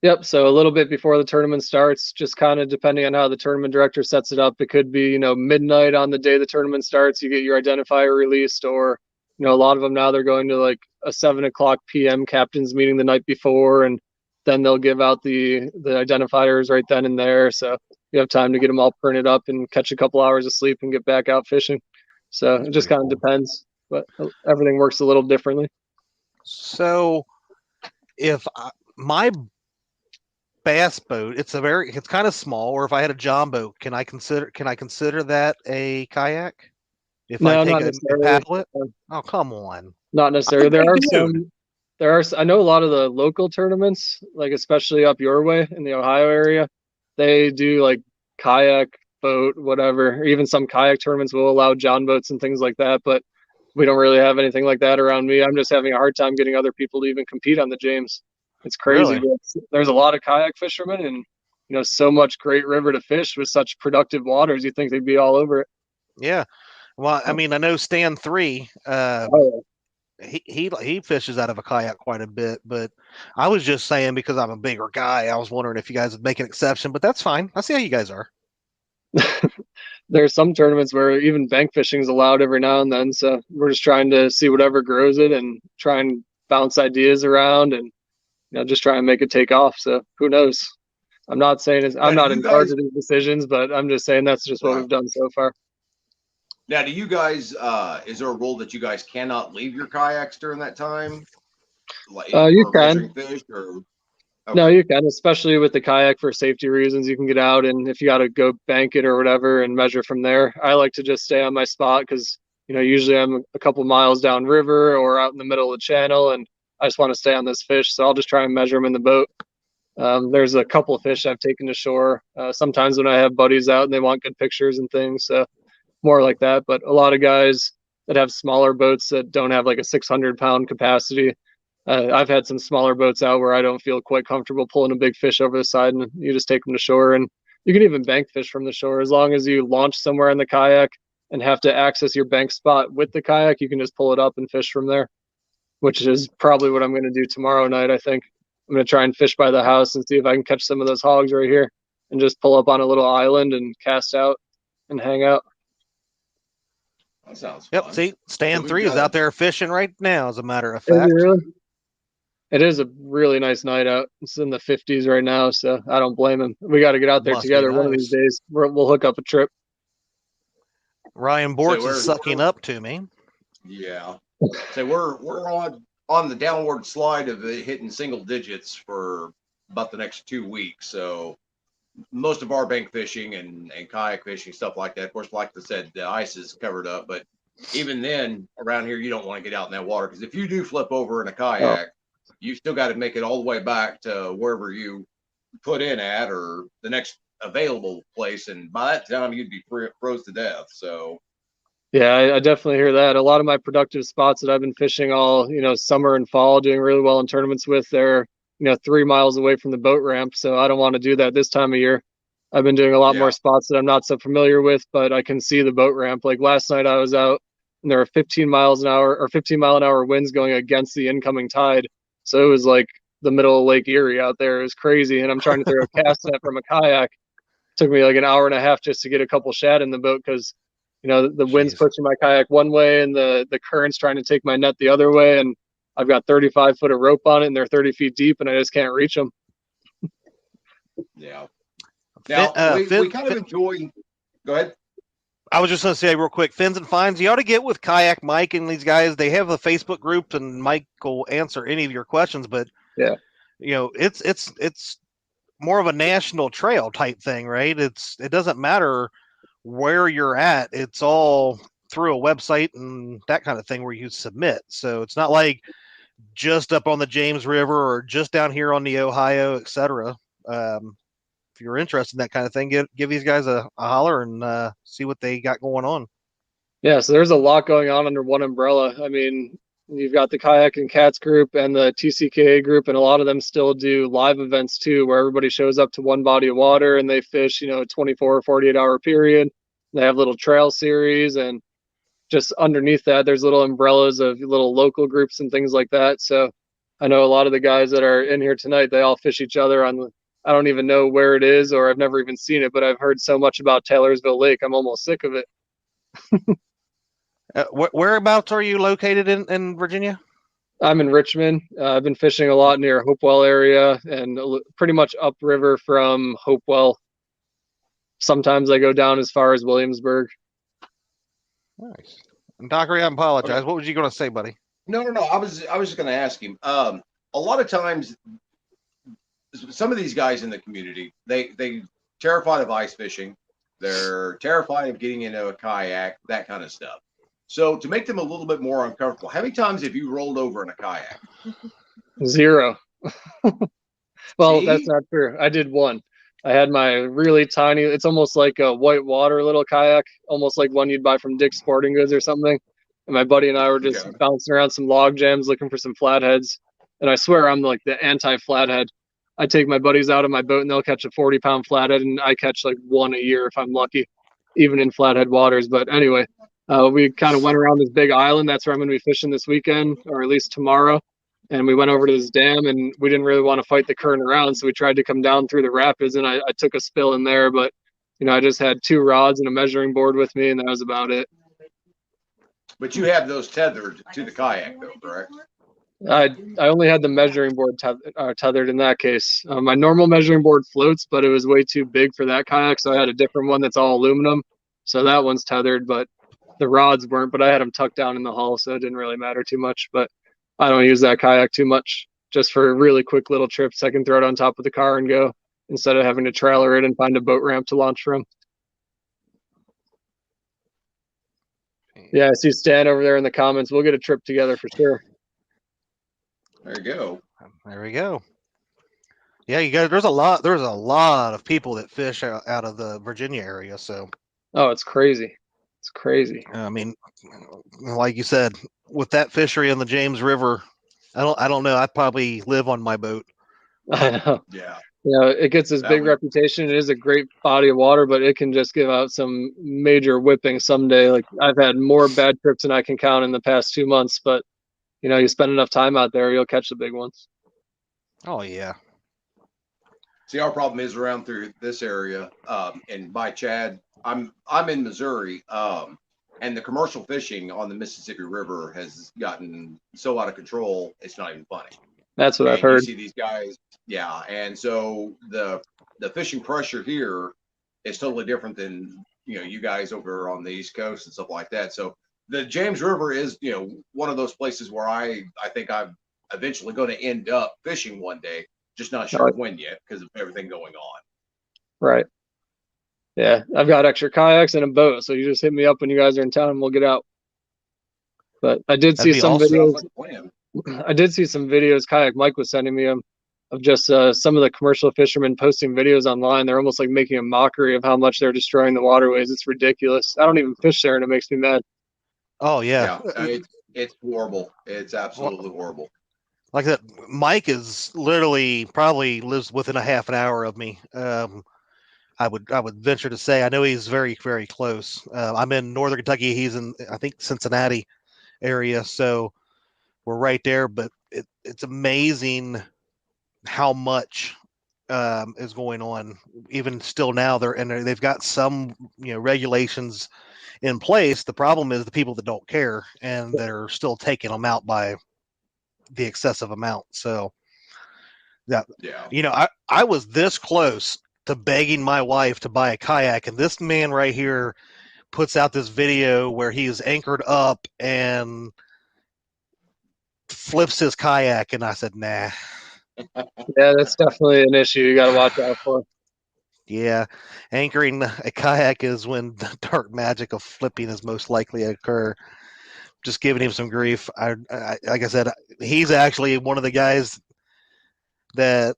Yep. So a little bit before the tournament starts, just kind of depending on how the tournament director sets it up, it could be, midnight on the day the tournament starts, you get your identifier released, or, a lot of them now they're going to like a 7:00 p.m. captain's meeting the night before, and then they'll give out the identifiers right then and there. So you have time to get them all printed up and catch a couple hours of sleep and get back out fishing. So it just kind of depends, but everything works a little differently. So if my bass boat, it's kind of small, or if I had a John boat, can I consider that a kayak? If No, I take not a necessarily. paddle it? Oh, come on. Not necessarily. I know a lot of the local tournaments, like especially up your way in the Ohio area, they do like kayak, boat, whatever. Even some kayak tournaments will allow John boats and things like that, but we don't really have anything like that around me. I'm just having a hard time getting other people to even compete on the James. It's crazy. Really? There's a lot of kayak fishermen and so much great river to fish with such productive waters. You think they'd be all over it. Yeah. Well, I mean, I know Stan 3. He fishes out of a kayak quite a bit, but I was just saying because I'm a bigger guy, I was wondering if you guys would make an exception, but that's fine. I see how you guys are. There's some tournaments where even bank fishing is allowed every now and then, so we're just trying to see whatever grows it and try and bounce ideas around and just try and make it take off. So who knows? I'm not saying I'm not in charge of these decisions, but I'm just saying that's just what we've done so far. Now, do you guys, is there a rule that you guys cannot leave your kayaks during that time? Like, you can. Fish or... Okay. No, you can, especially with the kayak for safety reasons. You can get out, and if you got to go bank it or whatever and measure from there. I like to just stay on my spot because, usually I'm a couple miles downriver or out in the middle of the channel, and I just want to stay on this fish. So I'll just try and measure them in the boat. There's a couple of fish I've taken to shore. Sometimes when I have buddies out and they want good pictures and things, so more like that. But a lot of guys that have smaller boats that don't have like a 600-pound capacity, I've had some smaller boats out where I don't feel quite comfortable pulling a big fish over the side, and you just take them to shore. And you can even bank fish from the shore as long as you launch somewhere in the kayak and have to access your bank spot with the kayak. You can just pull it up and fish from there, which is probably what I'm going to do tomorrow night. I think I'm going to try and fish by the house and see if I can catch some of those hogs right here and just pull up on a little island and cast out and hang out. That sounds fun. See, Stan 3 is out there fishing right now, as a matter of fact. It is a really nice night out. It's in the 50s right now, so I don't blame him. We got to get out there together one of these days. We'll hook up a trip. Ryan Bortz is sucking up to me. Yeah. So we're on the downward slide of it hitting single digits for about the next 2 weeks. So most of our bank fishing and kayak fishing, stuff like that, of course, like I said, the ice is covered up. But even then, around here, you don't want to get out in that water because if you do flip over in a kayak, you still got to make it all the way back to wherever you put in at or the next available place. And by that time, you'd be froze to death. So, yeah, I definitely hear that. A lot of my productive spots that I've been fishing all, summer and fall, doing really well in tournaments with, they're, 3 miles away from the boat ramp. So I don't want to do that this time of year. I've been doing a lot more spots that I'm not so familiar with, but I can see the boat ramp. Like last night I was out and there were 15 miles an hour or 15 mile an hour winds going against the incoming tide. So it was like the middle of Lake Erie out there. It was crazy. And I'm trying to throw a cast net from a kayak. It took me like an hour and a half just to get a couple shad in the boat because, the wind's pushing my kayak one way and the current's trying to take my net the other way. And I've got 35 foot of rope on it and they're 30 feet deep and I just can't reach them. Yeah. Now, we kind of enjoy. Go ahead. I was just going to say real quick, Fins and Finds, you ought to get with Kayak Mike and these guys. They have a Facebook group, and Mike will answer any of your questions. But Yeah. It's more of a national trail type thing, right? It doesn't matter where you're at. It's all through a website and that kind of thing where you submit. So it's not like just up on the James River or just down here on the Ohio, etc. If you're interested in that kind of thing, give these guys a holler and see what they got going on. Yeah, so there's a lot going on under one umbrella. I mean, you've got the Kayak and Cats group and the TCKA group, and a lot of them still do live events too, where everybody shows up to one body of water and they fish, a 24 or 48-hour period. They have little trail series, and just underneath that, there's little umbrellas of little local groups and things like that. So I know a lot of the guys that are in here tonight, they all fish each other on I don't even know where it is, or I've never even seen it, but I've heard so much about Taylorsville Lake, I'm almost sick of it. Whereabouts are you located in Virginia? I'm in Richmond. I've been fishing a lot near Hopewell area and pretty much upriver from Hopewell. Sometimes I go down as far as Williamsburg. Nice. And Dockery, I apologize. Okay. What was you going to say, buddy? No. I was just going to ask him. A lot of times, some of these guys in the community, they terrified of ice fishing. They're terrified of getting into a kayak, that kind of stuff. So to make them a little bit more uncomfortable, how many times have you rolled over in a kayak? 0. Well, See? that's not true. I did one. I had my really tiny, it's almost like a whitewater little kayak, almost like one you'd buy from Dick's Sporting Goods or something. And my buddy and I were just bouncing around some log jams looking for some flatheads. And I swear I'm like the anti-flathead. I take my buddies out of my boat and they'll catch a 40-pound flathead, and I catch like one a year if I'm lucky, even in flathead waters. But anyway, we kind of went around this big island. That's where I'm going to be fishing this weekend, or at least tomorrow. And we went over to this dam, and we didn't really want to fight the current around, so we tried to come down through the rapids, and I took a spill in there. But I just had 2 rods and a measuring board with me, and that was about it. But you have those tethered to the kayak, though, correct? I only had the measuring board tethered in that case. My normal measuring board floats, but it was way too big for that kayak, so I had a different one that's all aluminum. So that one's tethered, but the rods weren't. But I had them tucked down in the hull, so it didn't really matter too much. But I don't use that kayak too much. Just for really quick little trips, I can throw it on top of the car and go, instead of having to trailer it and find a boat ramp to launch from. Yeah, I see Stan over there in the comments. We'll get a trip together for sure. There you go. There we go. Yeah, you guys. There's a lot of people that fish out of the Virginia area. So. Oh, it's crazy. It's crazy. I mean, like you said, with that fishery on the James River, I don't know. I'd probably live on my boat. I know. Yeah. It gets this big reputation. It is a great body of water, but it can just give out some major whipping someday. Like, I've had more bad trips than I can count in the past 2 months, but you spend enough time out there, you'll catch the big ones. Oh yeah. See, our problem is around through this area, and by Chad, I'm in Missouri, and the commercial fishing on the Mississippi River has gotten so out of control, it's not even funny. That's what I've heard. You see these guys, yeah, and so the fishing pressure here is totally different than you guys over on the East Coast and stuff like that. So the James River is one of those places where I think I'm eventually going to end up fishing one day, just not sure when yet because of everything going on. Right. Yeah, I've got extra kayaks and a boat, so you just hit me up when you guys are in town and we'll get out. But I did see some videos. I did see some videos Kayak Mike was sending me of just some of the commercial fishermen posting videos online. They're almost like making a mockery of how much they're destroying the waterways. It's ridiculous. I don't even fish there, and it makes me mad. Oh yeah, it's horrible. It's absolutely horrible. Like that, Mike is literally probably lives within a half an hour of me. I would venture to say I know he's very, very close. I'm in northern Kentucky. He's in, I think, Cincinnati area. So we're right there. But it's amazing how much is going on. Even still now, they've got some regulations in place. The problem is the people that don't care and that are still taking them out by the excessive amount. So that I was this close to begging my wife to buy a kayak, and this man right here puts out this video where he is anchored up and flips his kayak, and I said, nah. Yeah, that's definitely an issue you got to watch out for. Yeah, anchoring a kayak is when the dark magic of flipping is most likely to occur. Just giving him some grief. I like I said, he's actually one of the guys that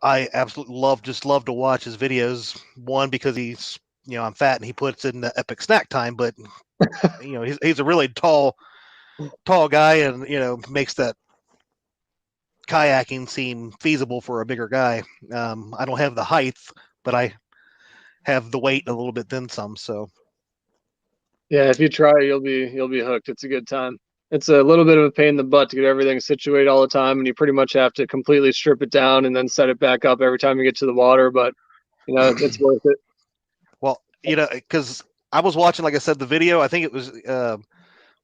I absolutely love to watch his videos. One, because he's, I'm fat and he puts in the epic snack time, but he's a really tall guy, and makes that kayaking seem feasible for a bigger guy. I don't have the height, but I have the weight a little bit then some. So Yeah, if you try, you'll be hooked. It's a good time. It's a little bit of a pain in the butt to get everything situated all the time, and you pretty much have to completely strip it down and then set it back up every time you get to the water. But it's worth it. Well, because I was watching, like I said, the video. I think it was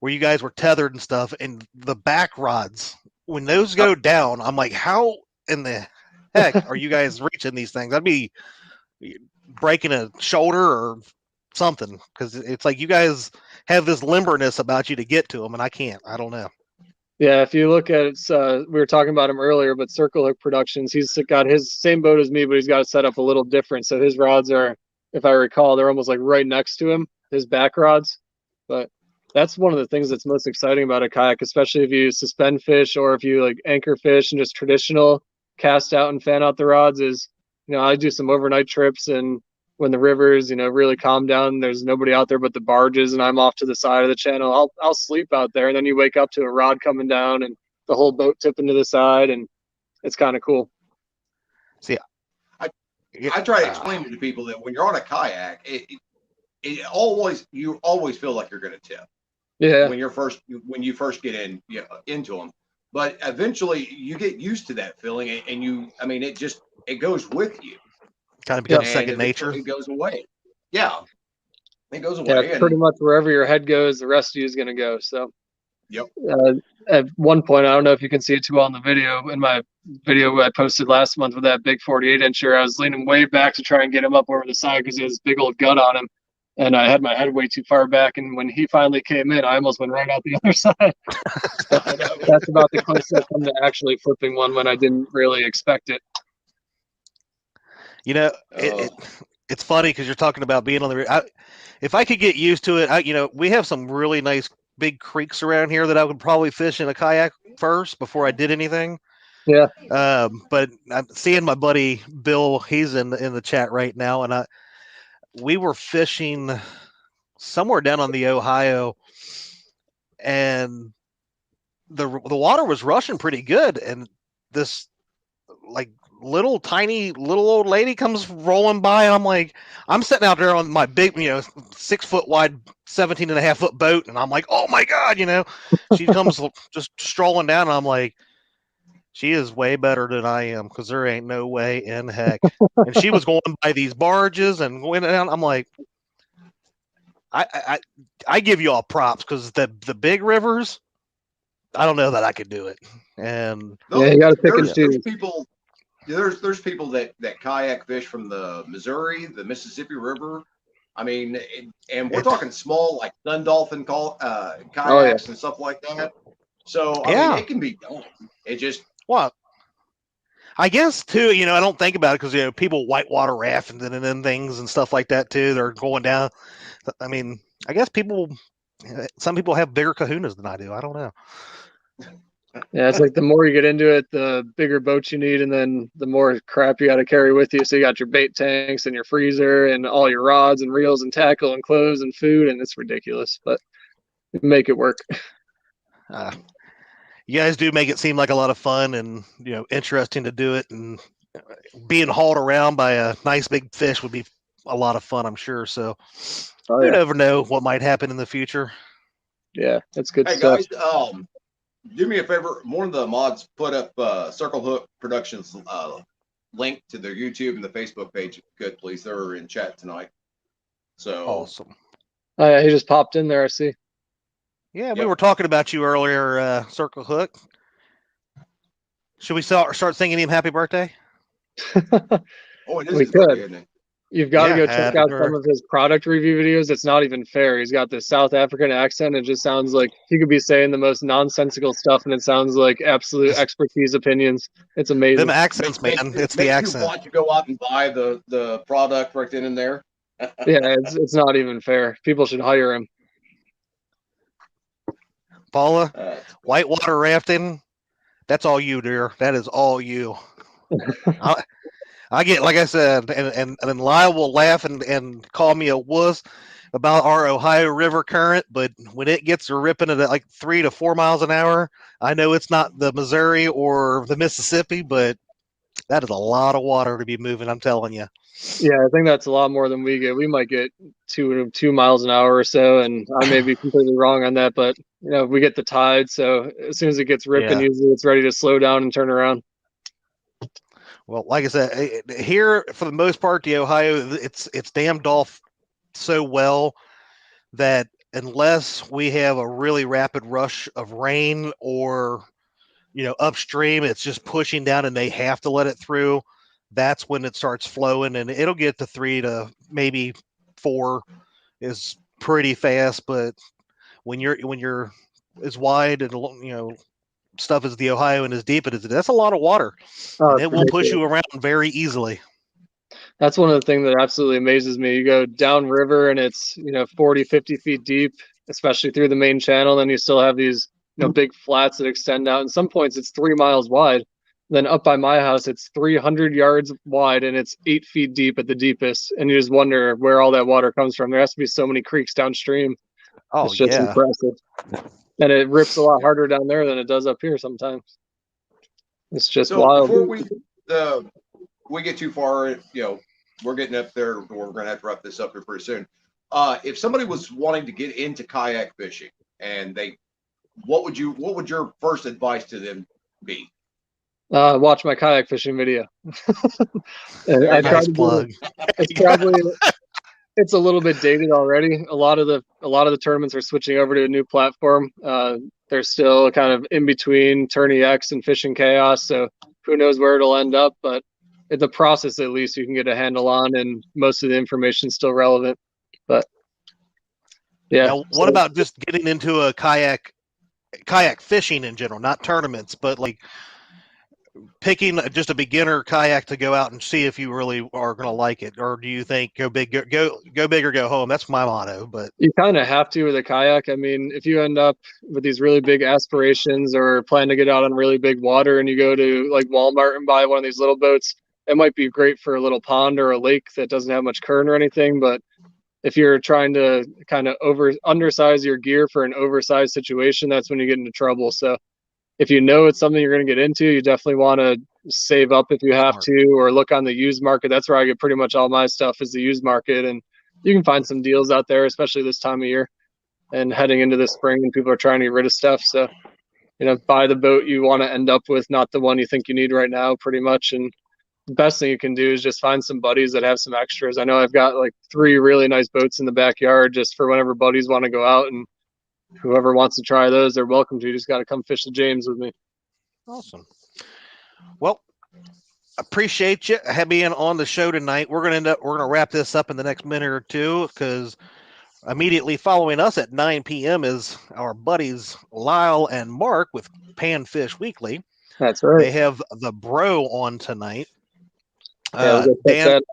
where you guys were tethered and stuff, and the back rods, when those go down, I'm like, how in the heck are you guys reaching these things? I'd be breaking a shoulder or something, because it's like you guys have this limberness about you to get to them, and I can't. I don't know. Yeah, if you look at it, we were talking about him earlier, but Circle Hook Productions, he's got his same boat as me, but he's got it set up a little different. So his rods are, if I recall, they're almost like right next to him, his back rods. But that's one of the things that's most exciting about a kayak, especially if you suspend fish or if you like anchor fish and just traditional cast out and fan out the rods, is, I do some overnight trips, and when the rivers, really calm down, there's nobody out there but the barges, and I'm off to the side of the channel. I'll sleep out there, and then you wake up to a rod coming down and the whole boat tipping to the side, and it's kind of cool. See, I try to explain to people that when you're on a kayak, you always feel like you're going to tip. Yeah. When you first get into them, but eventually you get used to that feeling, and it goes with you. Kind of becomes second nature. It goes away. Yeah, it goes away. Yeah, it's pretty much wherever your head goes, the rest of you is going to go. So, yep. At one point, I don't know if you can see it too well in the video. In my video I posted last month with that big 48-incher, I was leaning way back to try and get him up over the side because he has this big old gut on him, and I had my head way too far back. And when he finally came in, I almost went right out the other side. That's about the closest I've come to actually flipping one when I didn't really expect it. It's funny because you're talking about being on the. If I could get used to it, we have some really nice big creeks around here that I would probably fish in a kayak first before I did anything. Yeah. But I'm seeing my buddy Bill. He's in the chat right now, and we were fishing somewhere down on the Ohio, and the water was rushing pretty good, and this like tiny little old lady comes rolling by, and I'm like, I'm sitting out there on my big 6 foot wide 17.5 foot boat, and I'm like, oh my god, she comes just strolling down, and I'm like, she is way better than I am, because there ain't no way in heck. And she was going by these barges and going down. I'm like, I give you all props, because the big rivers, I don't know that I could do it. And you got to pick and choose. There's people that kayak fish from the Missouri, the Mississippi River. I mean, and we're talking small, like Sun Dolphin kayaks and stuff like that. So I mean, it can be done. It just I guess too. I don't think about it because people whitewater raft and then things and stuff like that too. They're going down. I mean, I guess some people have bigger kahunas than I do. I don't know. Yeah, it's like the more you get into it, the bigger boat you need, and then the more crap you got to carry with you. So you got your bait tanks and your freezer and all your rods and reels and tackle and clothes and food, and it's ridiculous, but you make it work. You guys do make it seem like a lot of fun and interesting to do it, and being hauled around by a nice big fish would be a lot of fun, I'm sure. So you never know what might happen in the future. Yeah, that's good stuff. Hey guys, do me a favor. One of the mods put up Circle Hook Productions link to their YouTube and the Facebook page. If you could, please. They're in chat tonight. So awesome. Oh yeah, he just popped in there. I see. Yeah, we were talking about you earlier, Circle Hook. Should we start singing him happy birthday? Oh, it is his birthday, isn't it? You've got to Yeah, go check out some or of his product review videos. It's not even fair. He's got this South African accent. It just sounds like he could be saying the most nonsensical stuff, and it sounds like absolute expertise opinions. It's them amazing. accents, man. It's the Makes you accent. want to go out and buy the product right then and there. Yeah, it's not even fair. People should hire him. Paula, Uh, whitewater rafting. That's all you, dear. That is all you. I get, like I said, and then Lyle will laugh and call me a wuss about our Ohio River current, but when it gets ripping at like 3 to 4 miles an hour, I know it's not the Missouri or the Mississippi, but that is a lot of water to be moving. I'm telling you. Yeah, I think that's a lot more than we get. We might get 2 miles an hour or so, and I may be completely wrong on that, but we get the tide, so as soon as it gets ripping, Yeah. usually it's ready to slow down and turn around. Well, like I said, here for the most part, the Ohio it's dammed off so well that unless we have a really rapid rush of rain or upstream it's just pushing down and they have to let it through, that's when it starts flowing and it'll get to 3 to maybe 4 is pretty fast. But when you're as wide and stuff as the Ohio and as deep as it is, that's a lot of water Oh, and it's it will push ridiculous. you around very easily. That's one of the things that absolutely amazes me. You go downriver and it's 40, 50 feet deep, especially through the main channel. Then you still have these big flats that extend out. And some points it's 3 miles wide. Then up by my house, it's 300 yards wide and it's 8 feet deep at the deepest. And you just wonder where all that water comes from. There has to be so many creeks downstream. Oh It's just yeah. impressive. And it rips a lot harder down there than it does up here sometimes. It's just so wild. before we get too far, we're getting up there. We're going to have to wrap this up here pretty soon. If somebody was wanting to get into kayak fishing, and what would your first advice to them be? Watch my kayak fishing video. There I you try Nice to plug. do it's probably it's a little bit dated already. A lot of the tournaments are switching over to a new platform. They're still kind of in between Tourney X and Fishing Chaos, so who knows where it'll end up, but in the process at least you can get a handle on and most of the information is still relevant. But yeah. Now, what about just getting into a kayak fishing in general, not tournaments, but like picking just a beginner kayak to go out and see if you really are going to like it, or do you think go big, go big or go home? That's my motto. But You kind of have to with a kayak. I mean, if you end up with these really big aspirations or plan to get out on really big water and you go to like Walmart and buy one of these little boats, it might be great for a little pond or a lake that doesn't have much current or anything. But if you're trying to kind of undersize your gear for an oversized situation, that's when you get into trouble. So if you know it's something you're going to get into, you definitely want to save up if you have Smart. to, or look on the used market. That's where I get pretty much all my stuff is the used market. And you can find some deals out there, especially this time of year and heading into the spring and people are trying to get rid of stuff. So, buy the boat you want to end up with, not the one you think you need right now, pretty much. And the best thing you can do is just find some buddies that have some extras. I know I've got like 3 really nice boats in the backyard just for whenever buddies want to go out, and whoever wants to try those, they're welcome to. You just got to come fish the James with me. Awesome. Well, appreciate you being on the show tonight. We're gonna wrap this up in the next minute or two because immediately following us at 9 p.m. is our buddies Lyle and Mark with Panfish Weekly. That's right. They have the bro on tonight. Yeah, we'll go check Dan, that.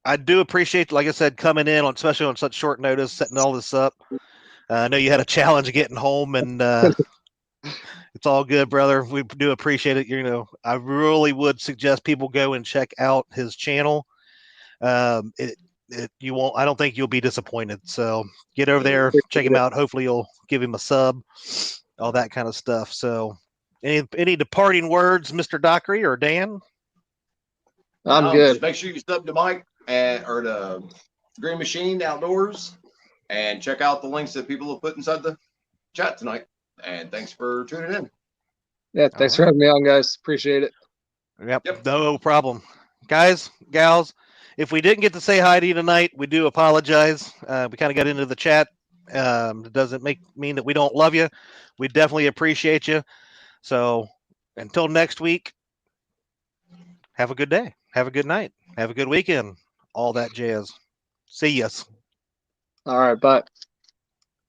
I do appreciate, like I said, coming in on, especially on such short notice, setting all this up. I know you had a challenge getting home, and it's all good, brother. We do appreciate it. I really would suggest people go and check out his channel. You won't. I don't think you'll be disappointed. So get over there, check him out. Hopefully, you'll give him a sub, all that kind of stuff. So, any departing words, Mr. Dockery or Dan? I'm good. Just make sure you sub to Mike or to Grn Mchn Outdoors and check out the links that people have put inside the chat tonight. And thanks for tuning in. Yeah, thanks for having me on, guys. Appreciate it. Yep. No problem. Guys, gals, if we didn't get to say hi to you tonight, we do apologize. We kind of got into the chat. It doesn't mean that we don't love you. We definitely appreciate you. So until next week, have a good day. Have a good night. Have a good weekend. all that jazz. See yas. All right, bye.